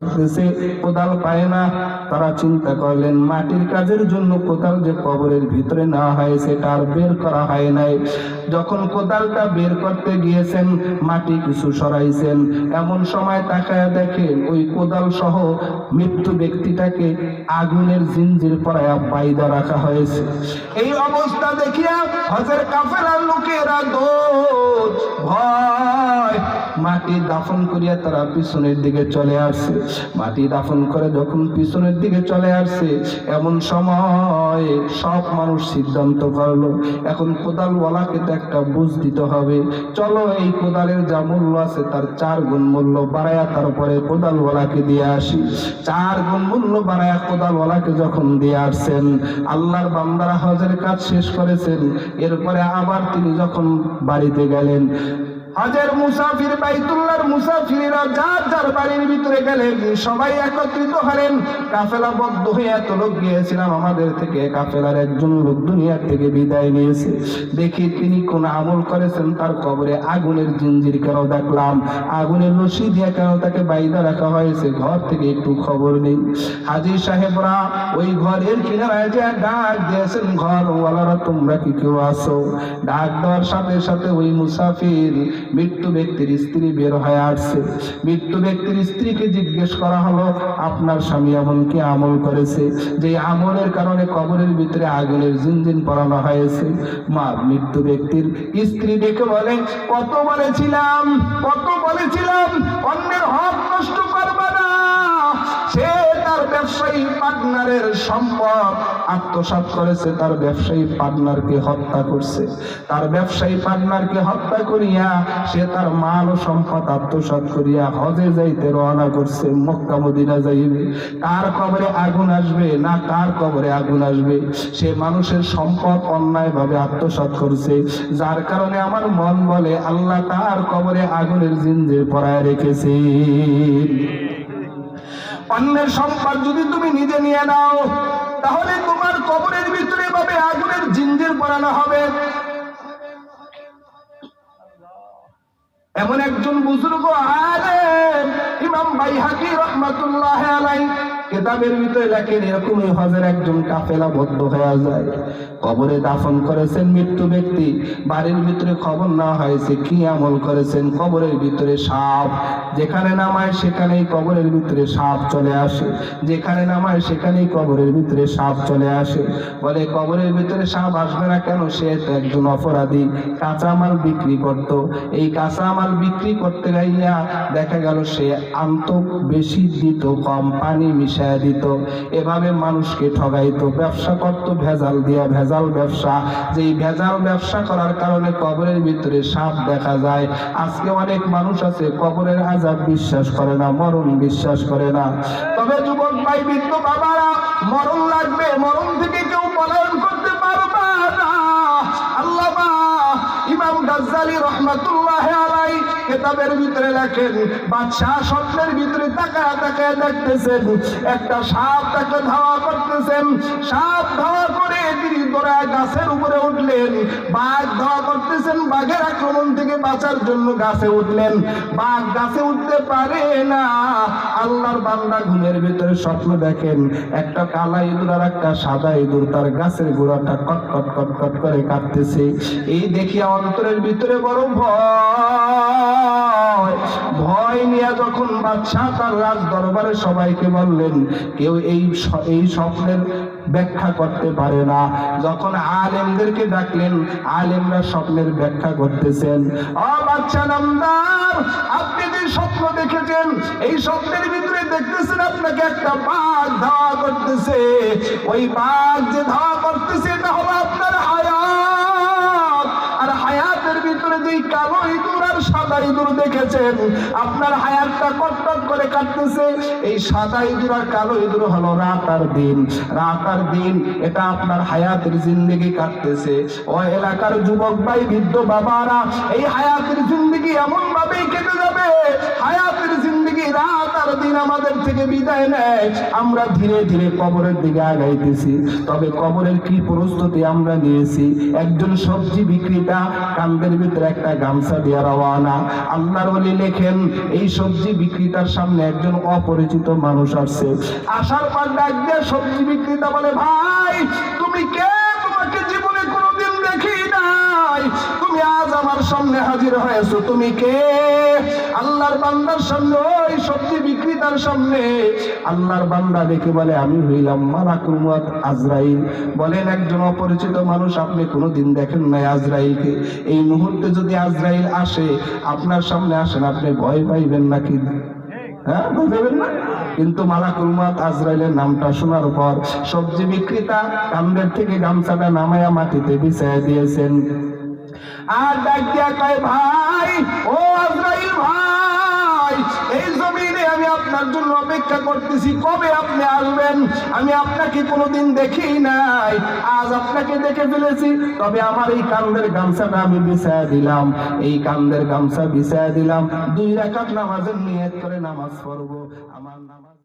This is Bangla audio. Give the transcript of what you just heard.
কোদাল পায় না। তারা চিন্তা করলেন মাটির কাজের জন্য কোদাল যে কবরের ভিতরে নেওয়া হয় সেটা আর বের করা হয় নাই। যখন কোদালটা বের করতে গিয়েছেন, মাটি কিছু সরাইছেন, এমন সময় তাকায় দেখেন ওই কোদাল সহ মৃত্যু ব্যক্তিটাকে আগুনের জিঞ্জির পরায়া বাইদা রাখা হয়েছে। এই অবস্থা দেখিয়া হজের কাফেলার লোকেরা দৌড় ভয় মাটি দাফন করিয়া তারা পিছনের দিকে চলে আসছে। মাটি দাফন করে যখন পিছনের দিকে চলে আসছে, এমন সময় সব মানুষ সিদ্ধান্ত করলো এখন কোদালওয়ালাকে তো একটা বুঝ দিতে হবে, চলো এই কোদালের যা মূল্য আছে তার 4 গুণ মূল্য বাড়ায়া তারপরে কোদালওয়ালাকে দিয়ে আসি। 4 গুণ মূল্য বাড়ায়া কোদালওয়ালাকে যখন দিয়ে আসছেন, আল্লাহর বান্দারা হজের কাজ শেষ করেছেন। এরপরে আবার তিনি যখন বাড়িতে গেলেন, হজের মুসাফির বাইতুল্লাহর মুসাফিররা যার যার বাড়ির ভিতরে গেলেন, সবাই একত্রিত হলেন। কাফেলাবদ্ধ হয়ে এত লোক গিয়েছিলাম আমাদের থেকে, কাফেলার একজন লোক দুনিয়া থেকে বিদায় নিয়েছে। দেখি তিনি কোন আমল করেছেন, তার কবরে আগুনের জিঞ্জির কেন দেখলাম, আগুনের রশি দিয়ে কেন তাকে বাইদা রাখা হয়েছে, ঘর থেকে একটু খবর নেই। হাজী সাহেবরা ওই ঘরের কিনারায় যে ডাক দিয়েছেন, ঘরওয়ালারা তোমরা কি কেউ আসো? ডাক দেওয়ার সাথে সাথে ওই মুসাফির মৃত্যু ব্যক্তির স্ত্রী বের হয়ে আসছে। মৃত্যু ব্যক্তির স্ত্রীকে জিজ্ঞেস করা হলো, আপনার স্বামী এমন কি আমল করেছে যে আমলের কারণে কবরের ভিতরে আগুনের জিনজিন পরানো হয়েছে? মা মৃত্যু ব্যক্তির স্ত্রী দেখে বলে, কত বলেছিলাম অন্যের হক নষ্ট করবে না। সে তার ব্যবসায়ী পার্টনারের সম্পদ আত্মসাৎ করেছে, তার ব্যবসায়ী পার্টনারকে হত্যা করছে। তার ব্যবসায়ী পার্টনারকে হত্যা করিয়া সে তার মাল ও সম্পদ আত্মসাৎ করিয়া হজে যাইতে রওনা করছে, মক্কা মদিনা যাইবে। কার কবরে আগুন আসবে না কার কবরে আগুন আসবে? সে মানুষের সম্পদ অন্যায়ভাবে আত্মসাৎ করছে, যার কারণে আমার মন বলে আল্লাহ তার কবরে আগুনের জিঞ্জির পরায় রেখেছে। অন্যের সম্পদ যদি তুমি নিজে নিয়ে নাও, তাহলে তোমার কবরের ভিতরে ভাবে আগুনের জিঞ্জির পরানো হবে। এমন একজন বুজুর্গ আলেম ইমাম বাইহাকি রাহমাতুল্লাহ আলাইহি কিতাবের ভিতরে লেখেন, এরকমই হজের একজন কাফেলা বদ্ধ হয়ে যায়, কবরে দাফন করেছেন মৃত্যু ব্যক্তি, বাড়ির ভিতরে খবর না হয়েছে কি আমল করেছেন, কবরের ভিতরে সাপ, যেখানে নামায় সেখানেই কবরের ভিতরে সাপ চলে আসে, যেখানে নামায় সেখানেই কবরের ভিতরে সাপ চলে আসে। বলে কবরের ভিতরে সাপ আসবে না কেন? সে তো একজন অপরাধী, কাঁচামাল বিক্রি করত, এই কাঁচামাল বিক্রি করতে গাইয়া দেখা গেল সে আন্ত বেশি দিত, কম পানি মিশায়া দিত, এভাবে মানুষকে ঠগাইতো, ব্যবসা করত ভেজাল দিয়া, ভেজাল ব্যবসা। যেই ভেজাল ব্যবসা করার কারণে কবরের ভিতরে সাপ দেখা যায়। আজকে অনেক মানুষ আছে কবরের আযাব বিশ্বাস করে না, মরণ বিশ্বাস করে না। তবে যুবক ভাই, বৃদ্ধ বাবারা, মরণ লাগবে, মরণ থেকে কেউ পলায়ন করতে পারবে না। আল্লামা ইমাম গাজ্জালী রাহমাতুল্লাহ আলাইহি কিতাবের ভিতরে লেখেন, বাদশা স্বপ্নের ভিতরে তাকায় তাকায় দেখতেছেন একটা সাপ তাকে ধাওয়া করতেছেন। সাপ ধাওয়া করে তিনি দৌড়ায় গাছের উপরে উঠলেন। বাঘ ধাওয়া করতেছেন, বাঘের আক্রমণ থেকে বাঁচার জন্য গাছে উঠলেন। বাঘ গাছে উঠতে পারে না। আল্লাহর বান্দা ঘুমের ভিতরে স্বপ্ন দেখেন একটা কালা ইঁদুর আর একটা সাদা ইঁদুর তার গাছের গোড়াটা কটকট কটকট করে কাটতেছে। এই দেখিয়া অন্তরের ভিতরে বড় ভয় নিয়ে যখন বাদশা তার রাজ দরবারে সবাইকে বললেন, কেউ এই স্বপ্নের ব্যাখ্যা করতে পারে না। যখন আলেমদেরকে ডাকলেন, আলেমরা স্বপ্নের ব্যাখ্যা করতেছেন। ও বাদশা নামদার, আপনি যে স্বপ্ন দেখেছেন, এই স্বপ্নের ভিতরে দেখতেছেন আপনাকে একটা বাঘ ধাওয়া করতেছে। ওই বাঘ যে ধাওয়া করতেছে এটা হলো আপনার হায়াত। আর হায়াতের ভিতরে দুই কালো ইঁদুর আর সাদা ইঁদুর দেখেছেন, আপনার হায়াতটা কটকট করে কাটতেছে। এই সাদা ইঁদুর আর কালো ইঁদুর হলো রাত আর দিন, রাত আর দিন, এটা আপনার হায়াতের জিন্দেগি কাটতেছে। ও এলাকার যুবক ভাই, বৃদ্ধ বাবারা, এই হায়াতের জিন্দেগি এমন ভাবেই কেটে যাবে, হায়াতের জিন্দেগি রাত আর দিন আমাদের থেকে বিদায় নেয়, আমরা ধীরে ধীরে কবরের দিকে আগাইতেছি। তবে কবরের কি প্রস্তুতি আমরা নিয়েছি? একজন সবজি বিক্রেতা কান্দের ভিতরে একটা গামছা দিয়ে রওনা। আল্লাহর ওলি লেখেন, এই সবজি বিক্রেতার সামনে একজন অপরিচিত মানুষ আসছে। আসার পর ডাক দিয়ে সবজি বিক্রেতা বলে, ভাই তুমি কে? তোমাকে জীবনে কোনোদিন দেখি নাই, তুমি আজ আমার সামনে হাজির হয়েছো, তুমি কে? আল্লাহর বান্দার সামনে, ওই সবজি বিক্রেতার সামনে আল্লাহর বান্দা দেখে বলে, আমি হইলাম মালাকুল মউত আজরাইল। বলেন, একজন অপরিচিত মানুষ, আপনি কোনোদিন দেখেন নাই আজরাইলকে, এই মুহূর্তে যদি আজরাইল আসে, আপনার সামনে আসেন, আপনি ভয় পাইবেন নাকি? হ্যাঁ, বুঝবেন না? কিন্তু মালাকুল মউত আজরাইলের নামটা শোনার পর সবজি বিক্রেতা কান্দের থেকে গামছাটা নামায়া মাটিতে বিছাইয়া দিয়েছেন। আর ডাক দিয়া কয়, ভাই ও আজরাইল ভাই, এই জমিনে আমি আপনার জন্য অপেক্ষা করতেছি, কবে আপনি আসবেন? আমি আপনাকে কোনোদিন দেখি নাই, আজ আপনাকে দেখে ফেলেছি। তবে আমার এই কান্দের গামছাটা আমি বিছায়া দিলাম, এই কান্দের গামছা বিছায়া দিলাম, 2 রাকাত নামাজের নিয়ত করে নামাজ পড়বো। আমার নামাজ